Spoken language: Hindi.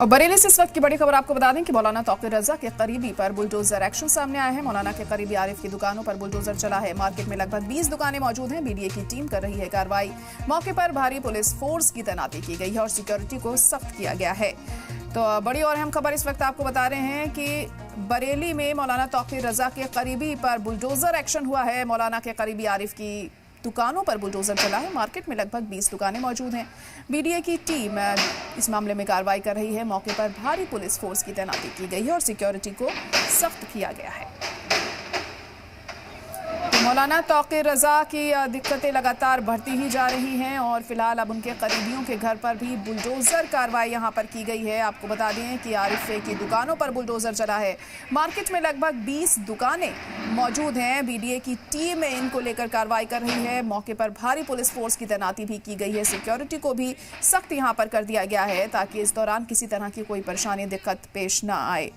और बरेली से इस वक्त की बड़ी खबर आपको बता दें कि मौलाना तौकीर रजा के करीबी पर बुलडोजर एक्शन सामने आया है। मौलाना के करीबी आरिफ की दुकानों पर बुलडोजर चला है। मार्केट में लगभग 20 दुकानें मौजूद हैं। बीडीए की टीम कर रही है कार्रवाई। मौके पर भारी पुलिस फोर्स की तैनाती की गई है और सिक्योरिटी को सख्त किया गया है। तो बड़ी और अहम खबर इस वक्त आपको बता रहे हैं कि बरेली में मौलाना तौकीर रजा के करीबी पर बुलडोजर एक्शन हुआ है। मौलाना के करीबी आरिफ की दुकानों पर बुलडोजर चला है। मार्केट में लगभग 20 दुकानें मौजूद हैं। बीडीए की टीम इस मामले में कार्रवाई कर रही है। मौके पर भारी पुलिस फोर्स की तैनाती की गई है और सिक्योरिटी को सख्त किया गया है। तो मौलाना तौकीर रजा की दिक्कतें लगातार बढ़ती ही जा रही हैं और फिलहाल अब उनके करीबियों के घर पर भी बुलडोजर कार्रवाई यहां पर की गई है। आपको बता दें कि आरिफ की दुकानों पर बुलडोजर चला है। मार्केट में लगभग 20 दुकानें मौजूद हैं। बीडीए की टीम इनको लेकर कार्रवाई कर रही है। मौके पर भारी पुलिस फोर्स की तैनाती भी की गई है। सिक्योरिटी को भी सख्त यहां पर कर दिया गया है ताकि इस दौरान किसी तरह की कोई परेशानी दिक्कत पेश न आए।